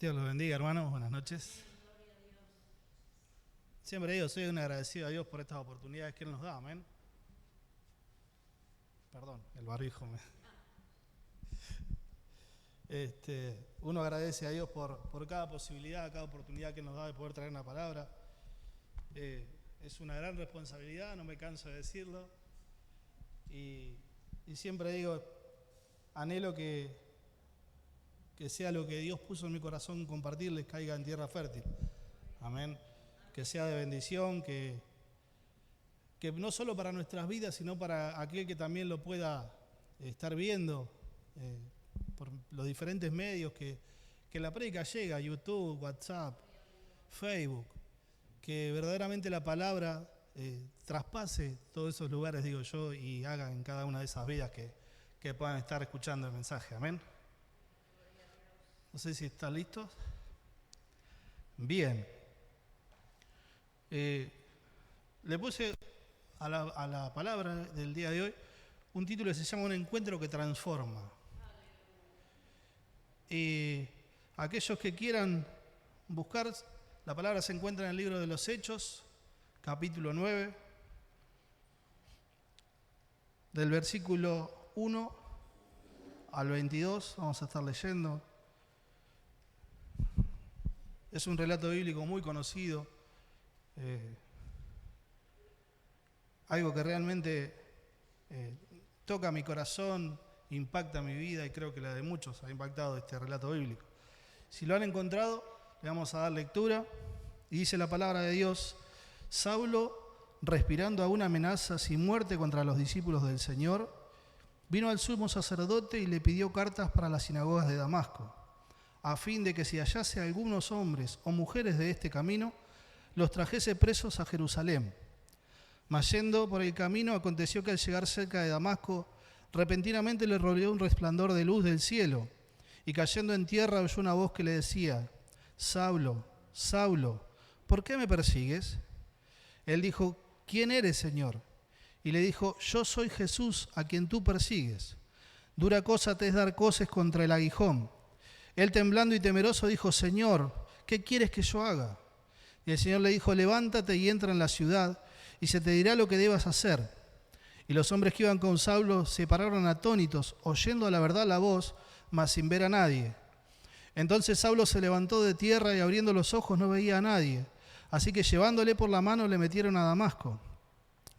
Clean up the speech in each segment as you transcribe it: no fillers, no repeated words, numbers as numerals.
Dios los bendiga, hermanos. Buenas noches. Siempre digo, soy un agradecido a Dios por estas oportunidades que Él nos da, amén. Perdón, el barbijo uno agradece a Dios por cada posibilidad, cada oportunidad que nos da de poder traer una palabra. Es una gran responsabilidad, no me canso de decirlo. Y siempre digo, anhelo que sea lo que Dios puso en mi corazón compartirles, caiga en tierra fértil. Amén. Que sea de bendición, que no solo para nuestras vidas, sino para aquel que también lo pueda estar viendo por los diferentes medios que la prédica llega, YouTube, WhatsApp, Facebook, que verdaderamente la palabra traspase todos esos lugares, digo yo, y haga en cada una de esas vidas que puedan estar escuchando el mensaje. Amén. No sé si están listos. Bien. Le puse a la palabra del día de hoy un título que se llama Un encuentro que transforma. Y aquellos que quieran buscar, la palabra se encuentra en el libro de los Hechos, capítulo 9, del versículo 1 al 22, vamos a estar leyendo. Es un relato bíblico muy conocido, algo que realmente toca mi corazón, impacta mi vida y creo que la de muchos ha impactado este relato bíblico. Si lo han encontrado, le vamos a dar lectura y dice la palabra de Dios: Saulo, respirando aún amenazas y muerte contra los discípulos del Señor, vino al sumo sacerdote y le pidió cartas para las sinagogas de Damasco, a fin de que si hallase algunos hombres o mujeres de este camino, los trajese presos a Jerusalén. Mas yendo por el camino, aconteció que al llegar cerca de Damasco, repentinamente le rodeó un resplandor de luz del cielo, y cayendo en tierra oyó una voz que le decía: Saulo, Saulo, ¿por qué me persigues? Él dijo: ¿Quién eres, Señor? Y le dijo: Yo soy Jesús, a quien tú persigues. Dura cosa te es dar coces contra el aguijón. Él, temblando y temeroso, dijo: Señor, ¿qué quieres que yo haga? Y el Señor le dijo: levántate y entra en la ciudad, y se te dirá lo que debas hacer. Y los hombres que iban con Saulo se pararon atónitos, oyendo a la verdad la voz, mas sin ver a nadie. Entonces Saulo se levantó de tierra y abriendo los ojos no veía a nadie. Así que llevándole por la mano le metieron a Damasco,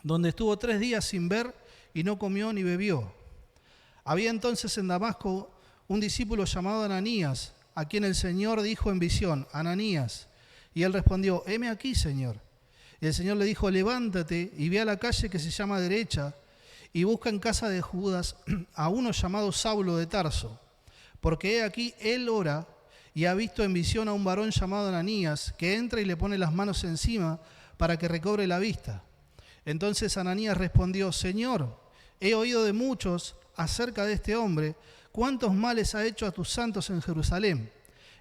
donde estuvo 3 días sin ver y no comió ni bebió. Había entonces en Damasco un discípulo llamado Ananías, a quien el Señor dijo en visión: Ananías. Y él respondió: heme aquí, Señor. Y el Señor le dijo: levántate y ve a la calle que se llama Derecha y busca en casa de Judas a uno llamado Saulo de Tarso, porque he aquí él ora y ha visto en visión a un varón llamado Ananías, que entra y le pone las manos encima para que recobre la vista. Entonces Ananías respondió: Señor, he oído de muchos acerca de este hombre, cuántos males ha hecho a tus santos en Jerusalén,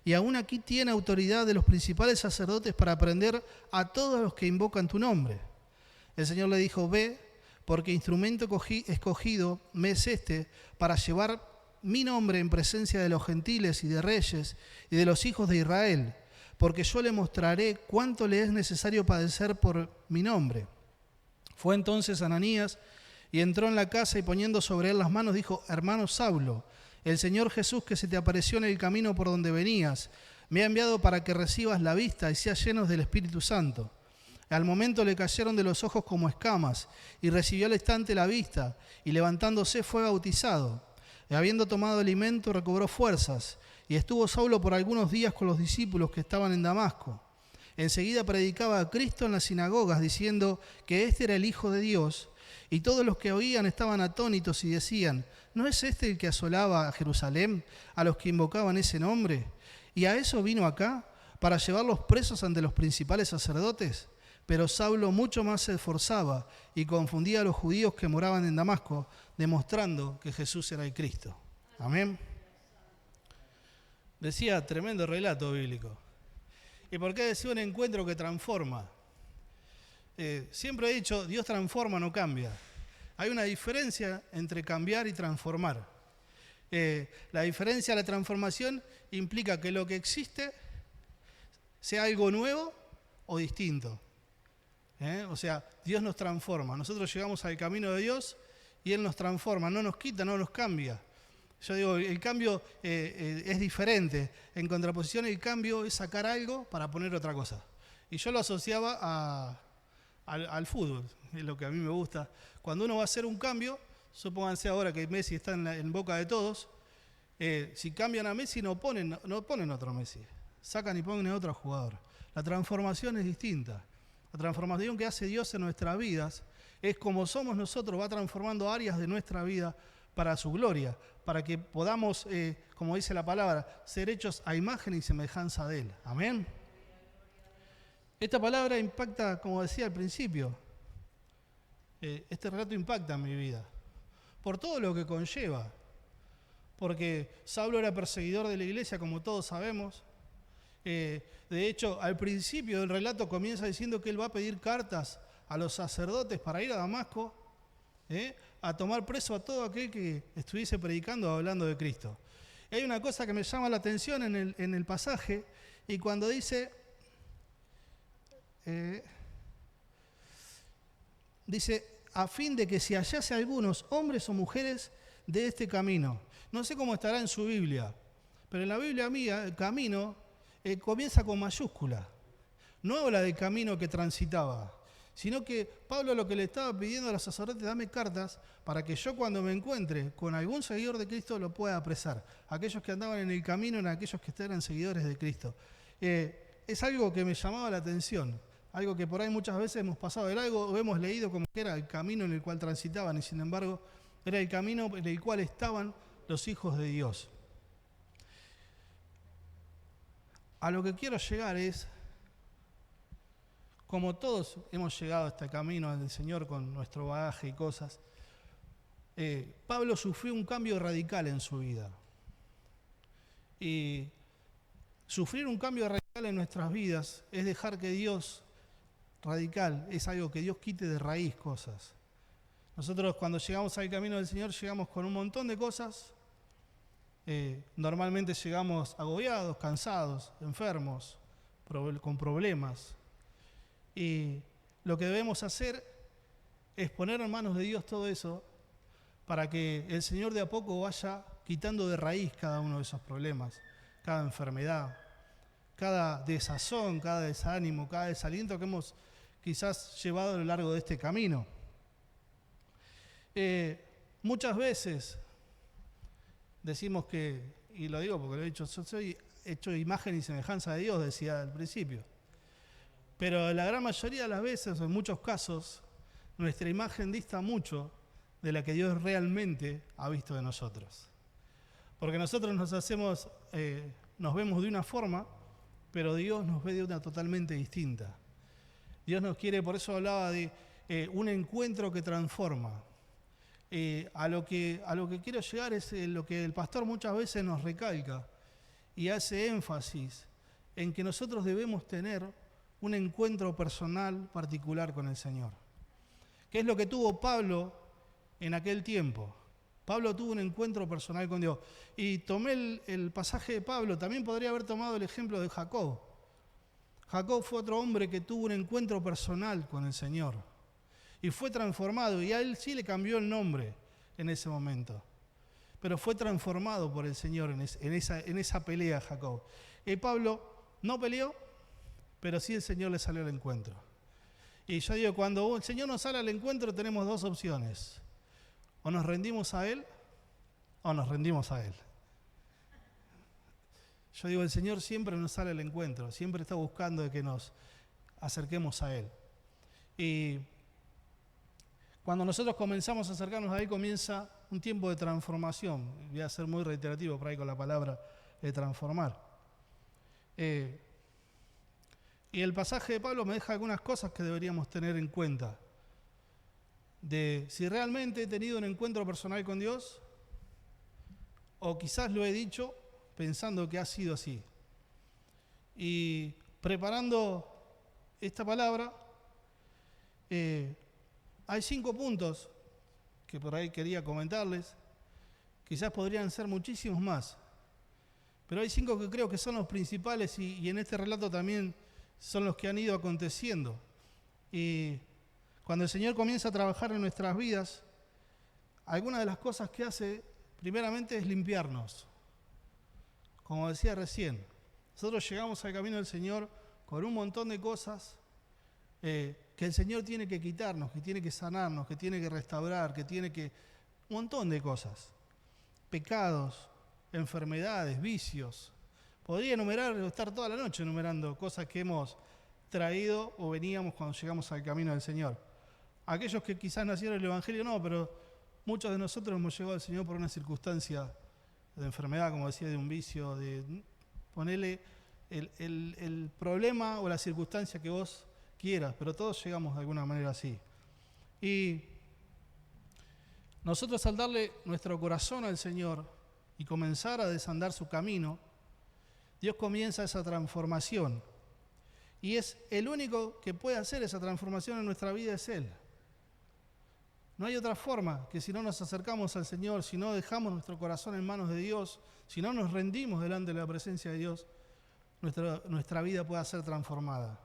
y aún aquí tiene autoridad de los principales sacerdotes para prender a todos los que invocan tu nombre. El Señor le dijo: ve, porque instrumento escogido me es este para llevar mi nombre en presencia de los gentiles y de reyes y de los hijos de Israel, porque yo le mostraré cuánto le es necesario padecer por mi nombre. Fue entonces Ananías y entró en la casa y poniendo sobre él las manos dijo: hermano Saulo, el Señor Jesús, que se te apareció en el camino por donde venías, me ha enviado para que recibas la vista y seas llenos del Espíritu Santo. Al momento le cayeron de los ojos como escamas y recibió al instante la vista y levantándose fue bautizado. Y habiendo tomado alimento recobró fuerzas y estuvo Saulo por algunos días con los discípulos que estaban en Damasco. Enseguida predicaba a Cristo en las sinagogas diciendo que este era el Hijo de Dios, y todos los que oían estaban atónitos y decían: ¿no es este el que asolaba a Jerusalén, a los que invocaban ese nombre? ¿Y a eso vino acá, para llevarlos presos ante los principales sacerdotes? Pero Saulo mucho más se esforzaba y confundía a los judíos que moraban en Damasco, demostrando que Jesús era el Cristo. Amén. Decía, tremendo relato bíblico. ¿Y por qué decía un encuentro que transforma? Siempre he dicho, Dios transforma, no cambia. Hay una diferencia entre cambiar y transformar. La diferencia, la transformación, implica que lo que existe sea algo nuevo o distinto. O sea, Dios nos transforma. Nosotros llegamos al camino de Dios y Él nos transforma, no nos quita, no nos cambia. Yo digo, el cambio es diferente. En contraposición, el cambio es sacar algo para poner otra cosa. Y yo lo asociaba al fútbol, es lo que a mí me gusta. Cuando uno va a hacer un cambio, supónganse ahora que Messi está en boca de todos, si cambian a Messi no ponen otro Messi, sacan y ponen a otro jugador. La transformación es distinta. La transformación que hace Dios en nuestras vidas es como somos nosotros, va transformando áreas de nuestra vida para su gloria, para que podamos, como dice la palabra, ser hechos a imagen y semejanza de Él. Amén. Esta palabra impacta, como decía al principio, este relato impacta en mi vida, por todo lo que conlleva, porque Saulo era perseguidor de la iglesia, como todos sabemos. De hecho, al principio del relato comienza diciendo que él va a pedir cartas a los sacerdotes para ir a Damasco, a tomar preso a todo aquel que estuviese predicando o hablando de Cristo. Y hay una cosa que me llama la atención en el pasaje, y cuando dice, a fin de que se hallase algunos hombres o mujeres de este camino. No sé cómo estará en su Biblia, pero en la Biblia mía, el camino comienza con mayúscula. No habla del camino que transitaba, sino que Pablo lo que le estaba pidiendo a los sacerdotes, dame cartas para que yo cuando me encuentre con algún seguidor de Cristo lo pueda apresar. Aquellos que andaban en el camino eran aquellos que eran seguidores de Cristo. Es algo que me llamaba la atención, algo que por ahí muchas veces hemos pasado de largo o hemos leído como que era el camino en el cual transitaban y sin embargo era el camino en el cual estaban los hijos de Dios. A lo que quiero llegar es, como todos hemos llegado a este camino del Señor con nuestro bagaje y cosas, Pablo sufrió un cambio radical en su vida. Y sufrir un cambio radical en nuestras vidas es dejar que Dios, radical, es algo que Dios quite de raíz cosas. Nosotros cuando llegamos al camino del Señor llegamos con un montón de cosas. Normalmente llegamos agobiados, cansados, enfermos, con problemas. Y lo que debemos hacer es poner en manos de Dios todo eso para que el Señor de a poco vaya quitando de raíz cada uno de esos problemas, cada enfermedad, cada desazón, cada desánimo, cada desaliento que hemos quizás llevado a lo largo de este camino. Muchas veces decimos que, y lo digo porque lo he dicho, yo soy hecho imagen y semejanza de Dios, decía al principio. Pero la gran mayoría de las veces, o en muchos casos, nuestra imagen dista mucho de la que Dios realmente ha visto de nosotros. Porque nosotros nos vemos de una forma, pero Dios nos ve de una totalmente distinta. Dios nos quiere, por eso hablaba de un encuentro que transforma. A lo que quiero llegar es lo que el pastor muchas veces nos recalca y hace énfasis en que nosotros debemos tener un encuentro personal particular con el Señor. ¿Qué es lo que tuvo Pablo en aquel tiempo? Pablo tuvo un encuentro personal con Dios. Y tomé el pasaje de Pablo, también podría haber tomado el ejemplo de Jacob. Jacob fue otro hombre que tuvo un encuentro personal con el Señor. Y fue transformado, y a él sí le cambió el nombre en ese momento. Pero fue transformado por el Señor en esa pelea, Jacob. Y Pablo no peleó, pero sí el Señor le salió al encuentro. Y yo digo, cuando el Señor nos sale al encuentro tenemos dos opciones. O nos rendimos a Él, o nos rendimos a Él. Yo digo, el Señor siempre nos sale al encuentro, siempre está buscando de que nos acerquemos a Él. Y cuando nosotros comenzamos a acercarnos a Él, comienza un tiempo de transformación. Voy a ser muy reiterativo por ahí con la palabra de transformar. Y el pasaje de Pablo me deja algunas cosas que deberíamos tener en cuenta. De si realmente he tenido un encuentro personal con Dios, o quizás lo he dicho pensando que ha sido así. Y preparando esta palabra, hay 5 puntos que por ahí quería comentarles, Quizás podrían ser muchísimos más. Pero hay 5 que creo que son los principales y en este relato también son los que han ido aconteciendo. Y cuando el Señor comienza a trabajar en nuestras vidas, algunas de las cosas que hace primeramente es limpiarnos. Como decía recién, nosotros llegamos al camino del Señor con un montón de cosas que el Señor tiene que quitarnos, que tiene que sanarnos, que tiene que restaurar, que tiene que... un montón de cosas. Pecados, enfermedades, vicios. Podría enumerar, estar toda la noche enumerando cosas que hemos traído o veníamos cuando llegamos al camino del Señor. Aquellos que quizás nacieron en el Evangelio no, pero muchos de nosotros hemos llegado al Señor por una circunstancia de enfermedad, como decía, de un vicio, de ponerle el problema o la circunstancia que vos quieras, pero todos llegamos de alguna manera así. Y nosotros al darle nuestro corazón al Señor y comenzar a desandar su camino, Dios comienza esa transformación. Y es el único que puede hacer esa transformación en nuestra vida, es Él. No hay otra forma que si no nos acercamos al Señor, si no dejamos nuestro corazón en manos de Dios, si no nos rendimos delante de la presencia de Dios, nuestra vida pueda ser transformada.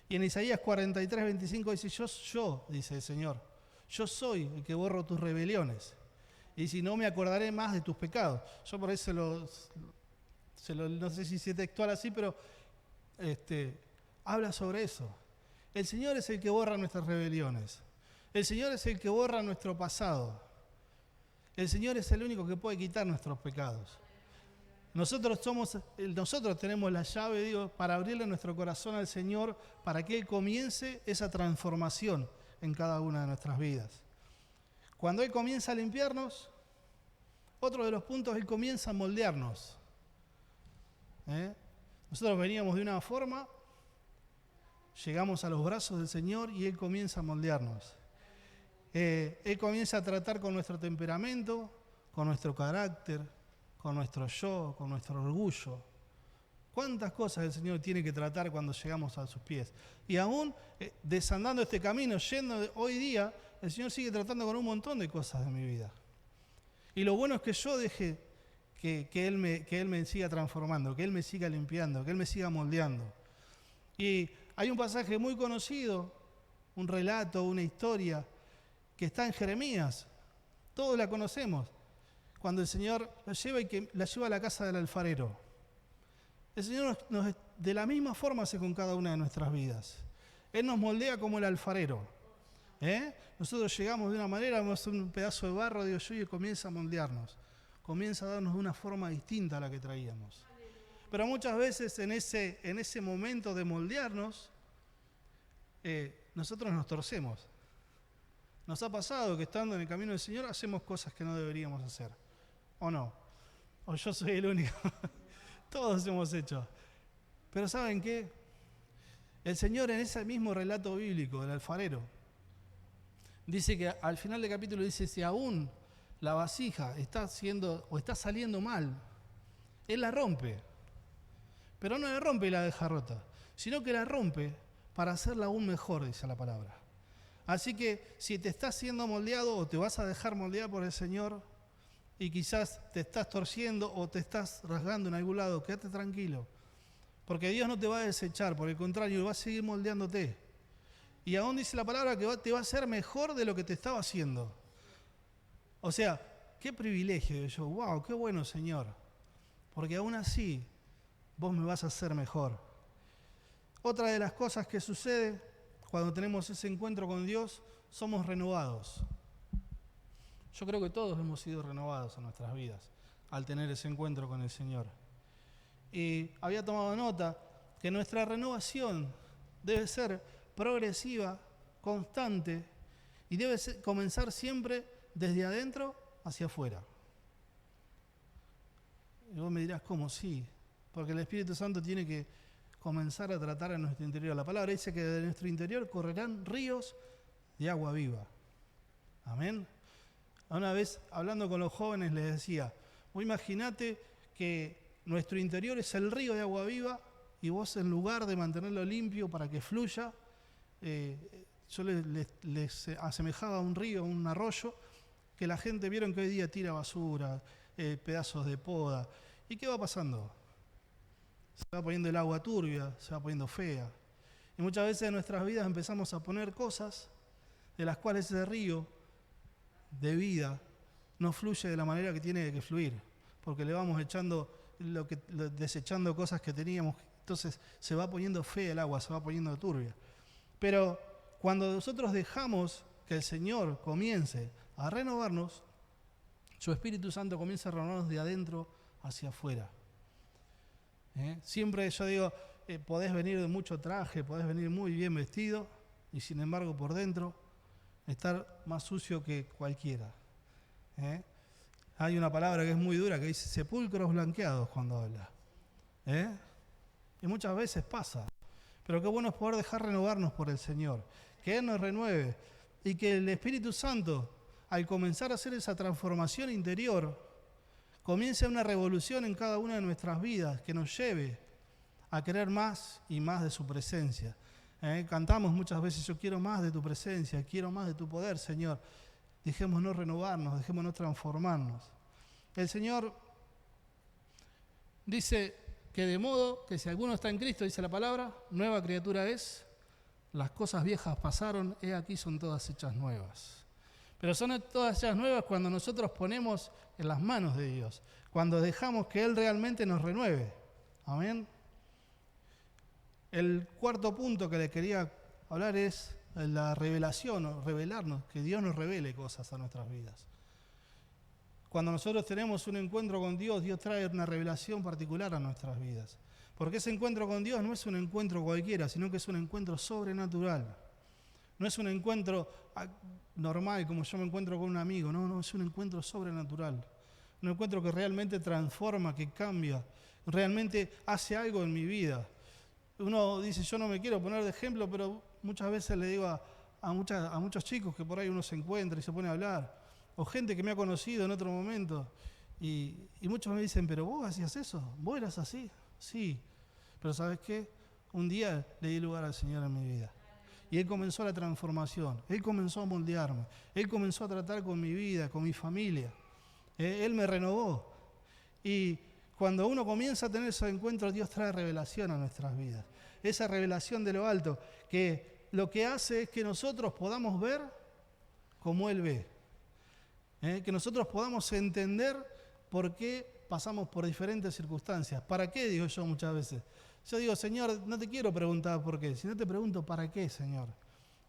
Y en Isaías 43, 25 dice, yo, dice el Señor, yo soy el que borro tus rebeliones. Y si no me acordaré más de tus pecados. Yo por eso no sé si es textual así, pero habla sobre eso. El Señor es el que borra nuestras rebeliones. El Señor es el que borra nuestro pasado. El Señor es el único que puede quitar nuestros pecados. Nosotros tenemos la llave, digo, para abrirle nuestro corazón al Señor, para que Él comience esa transformación en cada una de nuestras vidas. Cuando Él comienza a limpiarnos, otro de los puntos, Él comienza a moldearnos. Nosotros veníamos de una forma, llegamos a los brazos del Señor y Él comienza a moldearnos. Él comienza a tratar con nuestro temperamento, con nuestro carácter, con nuestro yo, con nuestro orgullo. ¿Cuántas cosas el Señor tiene que tratar cuando llegamos a sus pies? Y aún desandando este camino, hoy día, el Señor sigue tratando con un montón de cosas de mi vida. Y lo bueno es que yo deje que Él me siga transformando, que Él me siga limpiando, que Él me siga moldeando. Y hay un pasaje muy conocido, un relato, una historia, que está en Jeremías. Todos la conocemos. Cuando el Señor la lleva a la casa del alfarero. El Señor de la misma forma hace con cada una de nuestras vidas. Él nos moldea como el alfarero. Nosotros llegamos de una manera, vemos un pedazo de barro, digo yo, y comienza a moldearnos. Comienza a darnos una forma distinta a la que traíamos. Pero muchas veces en ese momento de moldearnos, nosotros nos torcemos. Nos ha pasado que estando en el camino del Señor hacemos cosas que no deberíamos hacer. ¿O no? ¿O yo soy el único? Todos hemos hecho. Pero ¿saben qué? El Señor en ese mismo relato bíblico del alfarero dice que al final del capítulo dice, si aún la vasija está saliendo mal, Él la rompe. Pero no la rompe y la deja rota, sino que la rompe para hacerla aún mejor, dice la palabra. Así que si te estás siendo moldeado o te vas a dejar moldear por el Señor y quizás te estás torciendo o te estás rasgando en algún lado, quédate tranquilo. Porque Dios no te va a desechar, por el contrario, va a seguir moldeándote. Y aún dice la palabra que te va a hacer mejor de lo que te estaba haciendo. O sea, qué privilegio. Yo, wow, qué bueno, Señor. Porque aún así, vos me vas a hacer mejor. Otra de las cosas que sucede cuando tenemos ese encuentro con Dios, somos renovados. Yo creo que todos hemos sido renovados en nuestras vidas al tener ese encuentro con el Señor. Y había tomado nota que nuestra renovación debe ser progresiva, constante, y debe comenzar siempre desde adentro hacia afuera. Y vos me dirás, ¿cómo? Sí, porque el Espíritu Santo tiene que comenzar a tratar en nuestro interior. La palabra dice que de nuestro interior correrán ríos de agua viva. Amén. Una vez, hablando con los jóvenes, les decía, vos imaginate que nuestro interior es el río de agua viva y vos, en lugar de mantenerlo limpio para que fluya, yo les asemejaba a un río, un arroyo, que la gente, vieron que hoy día tira basura, pedazos de poda. ¿Y qué va pasando? Se va poniendo el agua turbia, se va poniendo fea. Y muchas veces en nuestras vidas empezamos a poner cosas de las cuales ese río de vida no fluye de la manera que tiene que fluir, porque le vamos desechando cosas que teníamos, entonces se va poniendo fea el agua, se va poniendo turbia. Pero cuando nosotros dejamos que el Señor comience a renovarnos, su Espíritu Santo comienza a renovarnos de adentro hacia afuera. Siempre yo digo, podés venir de mucho traje, podés venir muy bien vestido, y sin embargo por dentro estar más sucio que cualquiera. Hay una palabra que es muy dura que dice sepulcros blanqueados cuando habla. Y muchas veces pasa. Pero qué bueno es poder dejar renovarnos por el Señor, que Él nos renueve y que el Espíritu Santo, al comenzar a hacer esa transformación interior, comience una revolución en cada una de nuestras vidas que nos lleve a querer más y más de su presencia. Cantamos muchas veces, yo quiero más de tu presencia, quiero más de tu poder, Señor. Dejémonos renovarnos, dejémonos transformarnos. El Señor dice que de modo que si alguno está en Cristo, dice la palabra, nueva criatura es, las cosas viejas pasaron, he aquí son todas hechas nuevas. Pero son todas hechas nuevas cuando nosotros ponemos en las manos de Dios, cuando dejamos que Él realmente nos renueve. Amén. El cuarto punto que le quería hablar es la revelación, o revelarnos, que Dios nos revele cosas a nuestras vidas. Cuando nosotros tenemos un encuentro con Dios, Dios trae una revelación particular a nuestras vidas. Porque ese encuentro con Dios no es un encuentro cualquiera, sino que es un encuentro sobrenatural. No es un encuentro normal, como yo me encuentro con un amigo. No, es un encuentro sobrenatural. Un encuentro que realmente transforma, que cambia, realmente hace algo en mi vida. Uno dice, yo no me quiero poner de ejemplo, pero muchas veces le digo a muchos chicos que por ahí uno se encuentra y se pone a hablar, o gente que me ha conocido en otro momento, y muchos me dicen, pero vos hacías eso, vos eras así. Sí, pero ¿sabes qué? Un día le di lugar al Señor en mi vida. Y Él comenzó la transformación, Él comenzó a moldearme, Él comenzó a tratar con mi vida, con mi familia. Él me renovó. Y cuando uno comienza a tener esos encuentros, Dios trae revelación a nuestras vidas. Esa revelación de lo alto, que lo que hace es que nosotros podamos ver como Él ve. Que nosotros podamos entender por qué pasamos por diferentes circunstancias. ¿Para qué? Digo yo muchas veces. Yo digo, Señor, no te quiero preguntar por qué, sino te pregunto, ¿para qué, Señor?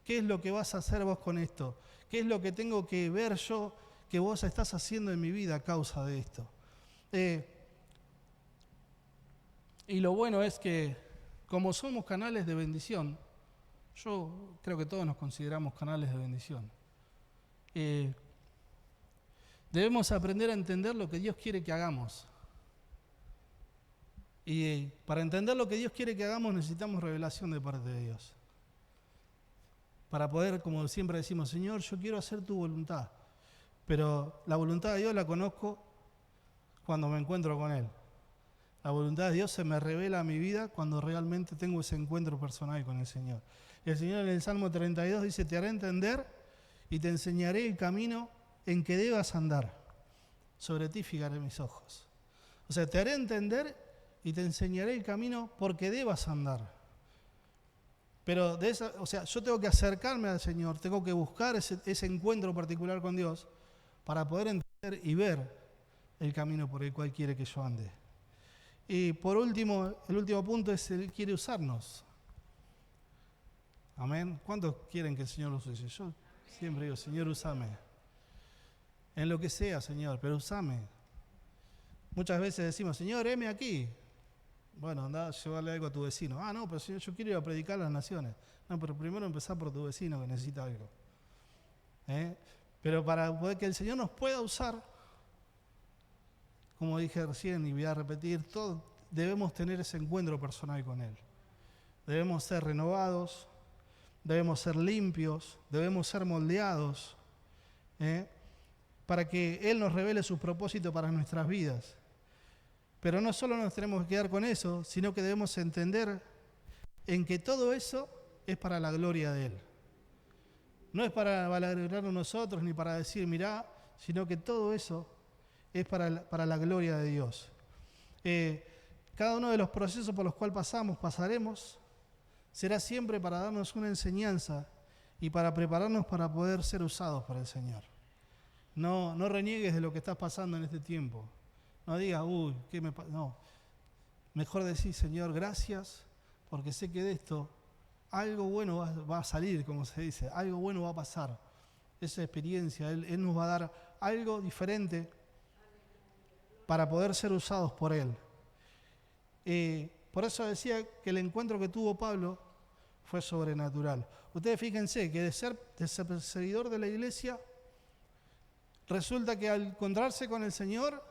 ¿Qué es lo que vas a hacer vos con esto? ¿Qué es lo que tengo que ver yo que vos estás haciendo en mi vida a causa de esto? Y lo bueno es que, como somos canales de bendición, yo creo que todos nos consideramos canales de bendición. Debemos aprender a entender lo que Dios quiere que hagamos. Y para entender lo que Dios quiere que hagamos necesitamos revelación de parte de Dios. Para poder, como siempre decimos, Señor, yo quiero hacer tu voluntad. Pero la voluntad de Dios la conozco cuando me encuentro con Él. La voluntad de Dios se me revela a mi vida cuando realmente tengo ese encuentro personal con el Señor. El Señor en el Salmo 32 dice, te haré entender y te enseñaré el camino en que debas andar. Sobre ti fijaré mis ojos. O sea, te haré entender y te enseñaré el camino porque debas andar. Pero yo tengo que acercarme al Señor, tengo que buscar ese encuentro particular con Dios para poder entender y ver el camino por el cual quiere que yo ande. Y por último, el último punto es Él quiere usarnos. Amén. ¿Cuántos quieren que el Señor los use? Yo siempre digo, Señor, úsame. En lo que sea, Señor, pero úsame. Muchas veces decimos, Señor, heme aquí. Bueno, anda a llevarle algo a tu vecino. Ah, no, pero Señor, yo quiero ir a predicar a las naciones. No, pero primero empezar por tu vecino que necesita algo. Pero para poder que el Señor nos pueda usar, como dije recién y voy a repetir, todos debemos tener ese encuentro personal con Él. Debemos ser renovados, debemos ser limpios, debemos ser moldeados, para que Él nos revele sus propósitos para nuestras vidas. Pero no solo nos tenemos que quedar con eso, sino que debemos entender en que todo eso es para la gloria de Él. No es para valorizarnos nosotros ni para decir, mirá, sino que todo eso es para la gloria de Dios. Cada uno de los procesos por los cuales pasaremos, será siempre para darnos una enseñanza y para prepararnos para poder ser usados por el Señor. No reniegues de lo que estás pasando en este tiempo. No digas, ¿qué me pasa? No. Mejor decir, Señor, gracias, porque sé que de esto algo bueno va a salir, como se dice, algo bueno va a pasar. Esa experiencia, Él nos va a dar algo diferente para poder ser usados por Él. Por eso decía que el encuentro que tuvo Pablo fue sobrenatural. Ustedes fíjense que de ser perseguidor de la iglesia, resulta que al encontrarse con el Señor,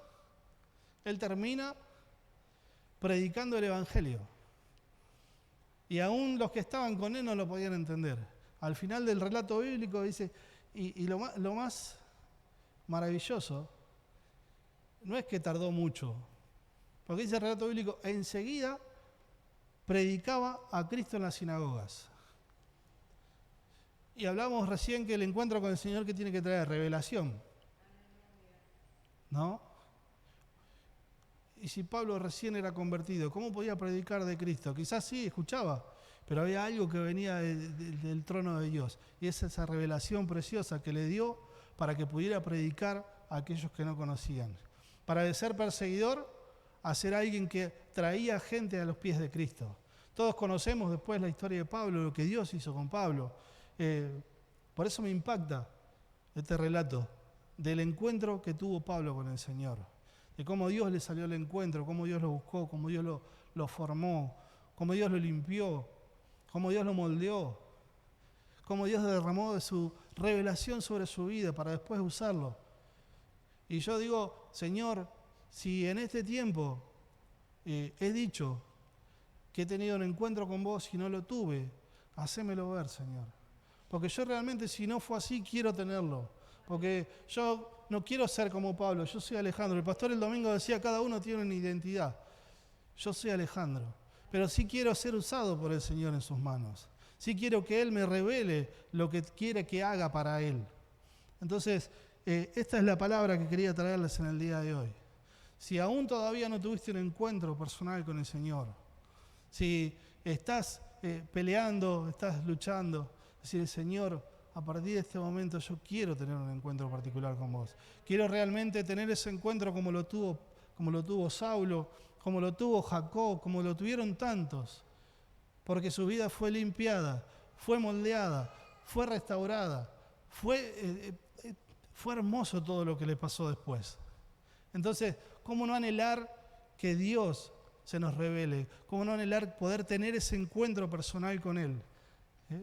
él termina predicando el Evangelio. Y aún los que estaban con él no lo podían entender. Al final del relato bíblico dice, y lo más maravilloso, no es que tardó mucho, porque dice el relato bíblico, enseguida predicaba a Cristo en las sinagogas. Y hablamos recién que el encuentro con el Señor que tiene que traer revelación, ¿no? Y si Pablo recién era convertido, ¿cómo podía predicar de Cristo? Quizás sí, escuchaba, pero había algo que venía del trono de Dios. Y es esa revelación preciosa que le dio para que pudiera predicar a aquellos que no conocían. Para de ser perseguidor, a ser alguien que traía gente a los pies de Cristo. Todos conocemos después la historia de Pablo, lo que Dios hizo con Pablo. Por eso me impacta este relato del encuentro que tuvo Pablo con el Señor. De cómo Dios le salió al encuentro, cómo Dios lo buscó, cómo Dios lo formó, cómo Dios lo limpió, cómo Dios lo moldeó, cómo Dios derramó de su revelación sobre su vida para después usarlo. Y yo digo, Señor, si en este tiempo he dicho que he tenido un encuentro con vos y no lo tuve, hacémelo ver, Señor. Porque yo realmente, si no fue así, quiero tenerlo. Porque yo no quiero ser como Pablo, yo soy Alejandro. El pastor el domingo decía, cada uno tiene una identidad. Yo soy Alejandro, pero sí quiero ser usado por el Señor en sus manos. Sí quiero que Él me revele lo que quiere que haga para Él. Entonces, esta es la palabra que quería traerles en el día de hoy. Si aún todavía no tuviste un encuentro personal con el Señor, si estás peleando, estás luchando, decir, Señor, a partir de este momento yo quiero tener un encuentro particular con vos. Quiero realmente tener ese encuentro como lo tuvo Saulo, como lo tuvo Jacob, como lo tuvieron tantos. Porque su vida fue limpiada, fue moldeada, fue restaurada. Fue hermoso todo lo que le pasó después. Entonces, ¿cómo no anhelar que Dios se nos revele? ¿Cómo no anhelar poder tener ese encuentro personal con Él?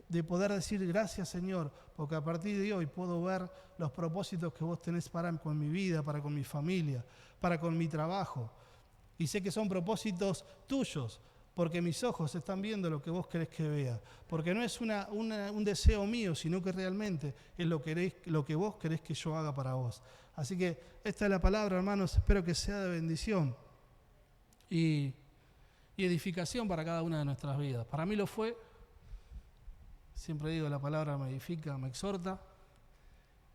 De poder decir gracias, Señor, porque a partir de hoy puedo ver los propósitos que vos tenés para con mi vida, para con mi familia, para con mi trabajo. Y sé que son propósitos tuyos, porque mis ojos están viendo lo que vos querés que vea. Porque no es un deseo mío, sino que realmente es lo que vos querés que yo haga para vos. Así que esta es la palabra, hermanos, espero que sea de bendición y edificación para cada una de nuestras vidas. Para mí lo fue. Siempre digo, la palabra me edifica, me exhorta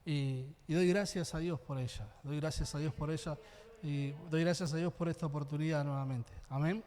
y doy gracias a Dios por ella. Doy gracias a Dios por ella y doy gracias a Dios por esta oportunidad nuevamente. Amén.